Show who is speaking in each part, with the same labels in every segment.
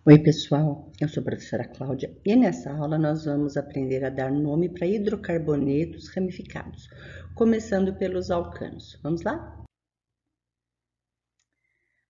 Speaker 1: Oi, pessoal, eu sou a professora Cláudia e nessa aula nós vamos aprender a dar nome para hidrocarbonetos ramificados, começando pelos alcanos. Vamos lá?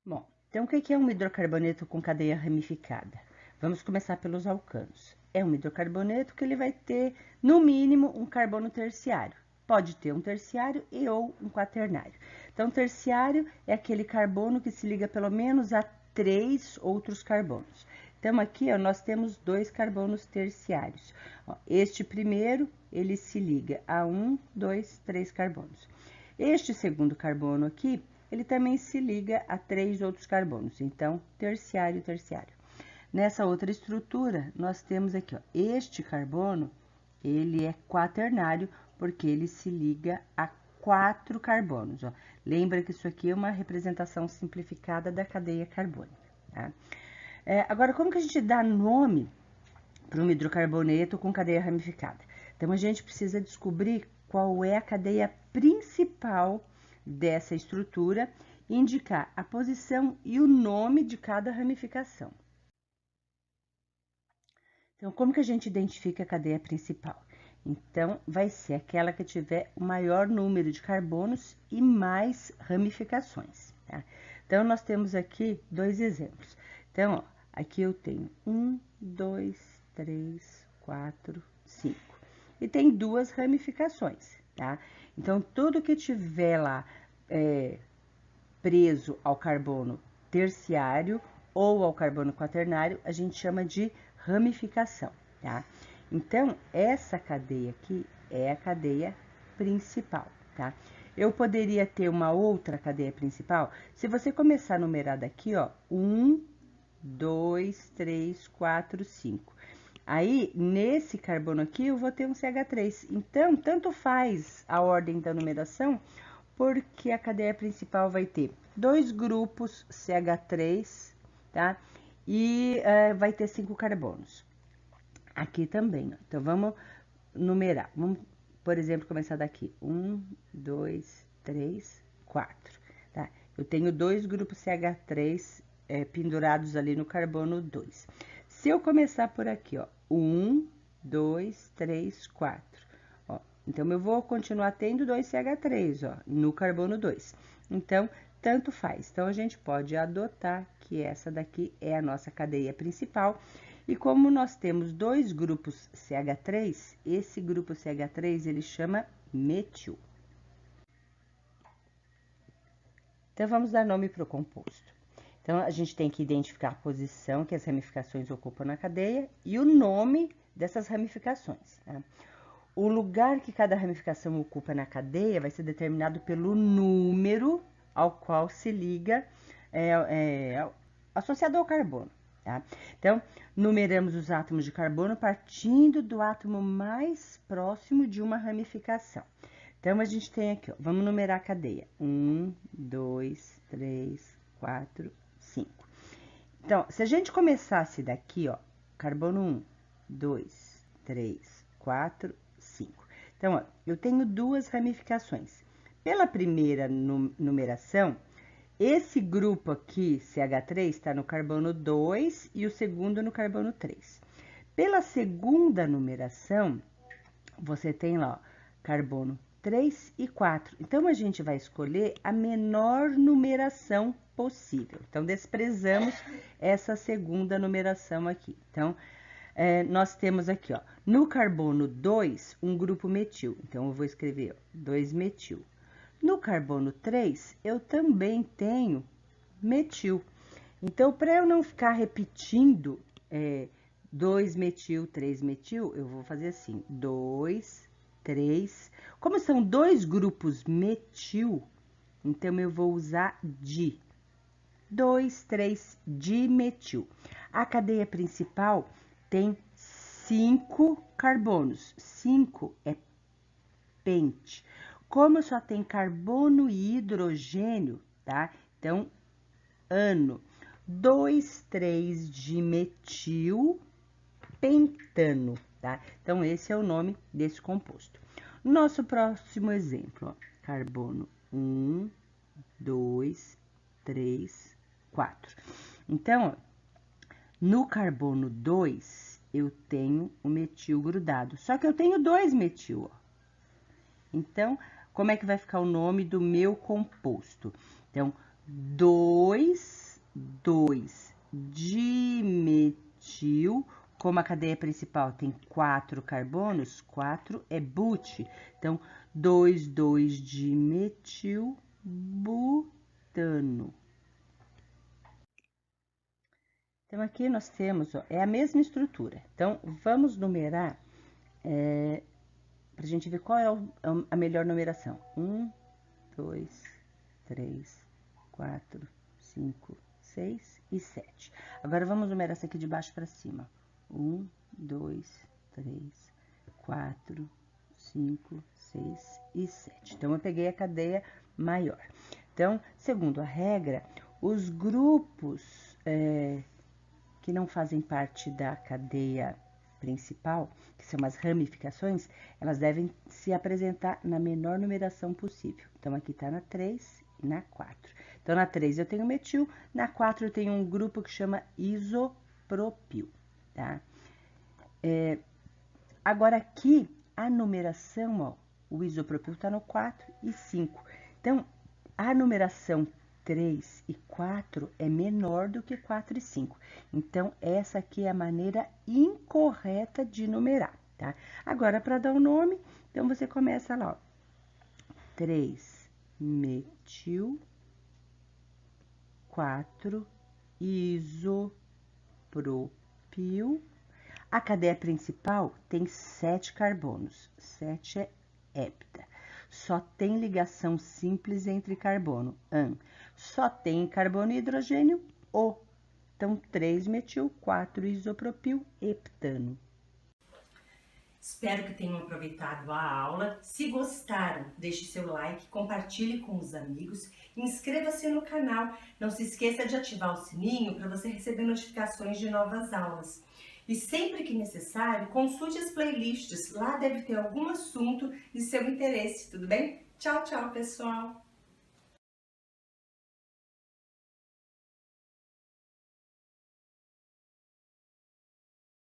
Speaker 1: Bom, então o que é um hidrocarboneto com cadeia ramificada? Vamos começar pelos alcanos. É um hidrocarboneto que ele vai ter, no mínimo, um carbono terciário. Pode ter um terciário ou um quaternário. Então, terciário é aquele carbono que se liga pelo menos a 3 outros carbonos. Então, aqui ó, nós temos 2 carbonos terciários. Ó, este primeiro, ele se liga a 1, 2, 3 carbonos. Este segundo carbono aqui, ele também se liga a 3 outros carbonos. Então, terciário, terciário. Nessa outra estrutura, nós temos aqui, ó, este carbono, ele é quaternário, porque ele se liga a 4 carbonos. Ó. Lembra que isso aqui é uma representação simplificada da cadeia carbônica. Tá? Agora, como que a gente dá nome para um hidrocarboneto com cadeia ramificada? Então, a gente precisa descobrir qual é a cadeia principal dessa estrutura e indicar a posição e o nome de cada ramificação. Então, como que a gente identifica a cadeia principal? Então, vai ser aquela que tiver o maior número de carbonos e mais ramificações. Tá? Então, nós temos aqui 2 exemplos. Então, ó, aqui eu tenho 1, 2, 3, 4, 5. E tem 2 ramificações, tá? Então, tudo que tiver lá preso ao carbono terciário ou ao carbono quaternário, a gente chama de ramificação, tá? Então, essa cadeia aqui é a cadeia principal, tá? Eu poderia ter uma outra cadeia principal, se você começar a numerar daqui, ó, 1, 2, 3, 4, 5. Aí, nesse carbono aqui, eu vou ter um CH3. Então, tanto faz a ordem da numeração, porque a cadeia principal vai ter 2 grupos CH3, tá? E vai ter 5 carbonos. Aqui também, ó. Então, vamos numerar. Vamos, por exemplo, começar daqui. 1, 2, 3, 4, tá? Eu tenho 2 grupos CH3 pendurados ali no carbono 2. Se eu começar por aqui, ó, 1, 2, 3, 4. Ó, então, eu vou continuar tendo 2 CH3, ó, no carbono 2. Então, tanto faz. Então, a gente pode adotar que essa daqui é a nossa cadeia principal. E como nós temos 2 grupos CH3, esse grupo CH3 ele chama metil. Então, vamos dar nome para o composto. Então, a gente tem que identificar a posição que as ramificações ocupam na cadeia e o nome dessas ramificações. Tá? O lugar que cada ramificação ocupa na cadeia vai ser determinado pelo número ao qual se liga associado ao carbono. Tá? Então, numeramos os átomos de carbono partindo do átomo mais próximo de uma ramificação. Então, a gente tem aqui, ó, vamos numerar a cadeia. 1, 2, 3, 4, 5. Então, se a gente começasse daqui, ó, carbono 1, 2, 3, 4, 5. Então, ó, eu tenho 2 ramificações. Pela primeira numeração, esse grupo aqui, CH3, está no carbono 2 e o segundo no carbono 3. Pela segunda numeração, você tem lá, ó, carbono 3 e 4. Então, a gente vai escolher a menor numeração possível. Então, desprezamos essa segunda numeração aqui. Então, nós temos aqui, ó, no carbono 2, um grupo metil. Então, eu vou escrever 2-metil. No carbono 3, eu também tenho metil. Então, para eu não ficar repetindo 2-metil, 3-metil, eu vou fazer assim, 2, 3. Como são 2 grupos metil, então eu vou usar di. 2, 3, dimetil. A cadeia principal tem 5 carbonos. 5 é pente. Como só tem carbono e hidrogênio, tá? Então, ano. 2, 3 dimetil pentano, tá? Então, esse é o nome desse composto. Nosso próximo exemplo, ó, carbono 1, 2, 3, 4. Então, ó, No carbono 2, eu tenho o metil grudado. Só que eu tenho 2 metil, ó. Então, como é que vai ficar o nome do meu composto? Então, 2,2-dimetil, como a cadeia principal tem 4 carbonos, 4 é but. Então, 2,2-dimetilbutano. Então, aqui nós temos, ó, é a mesma estrutura. Então, vamos numerar para a gente ver qual é a melhor numeração. 1, 2, 3, 4, 5, 6 e 7. Agora, vamos numerar essa aqui de baixo para cima. 1, 2, 3, 4, 5, 6 e 7. Então, eu peguei a cadeia maior. Então, segundo a regra, os grupos que não fazem parte da cadeia principal, que são as ramificações, elas devem se apresentar na menor numeração possível. Então, aqui tá na 3 e na 4. Então, na 3 eu tenho metil, na 4 eu tenho um grupo que chama isopropil, tá? Agora, aqui, a numeração, ó, o isopropil tá no 4 e 5. Então, a numeração 3 e 4 é menor do que 4 e 5. Então, essa aqui é a maneira incorreta de numerar, tá? Agora, para dar o nome, então você começa lá, ó. 3-metil, 4-isopropil. A cadeia principal tem 7 carbonos, 7 é hepta. Só tem ligação simples entre carbono, an. Só tem carbono e hidrogênio, O. Então, 3-metil, 4-isopropil, heptano.
Speaker 2: Espero que tenham aproveitado a aula. Se gostaram, deixe seu like, compartilhe com os amigos, inscreva-se no canal. Não se esqueça de ativar o sininho para você receber notificações de novas aulas. E sempre que necessário, consulte as playlists, lá deve ter algum assunto de seu interesse, tudo bem? Tchau, tchau, pessoal!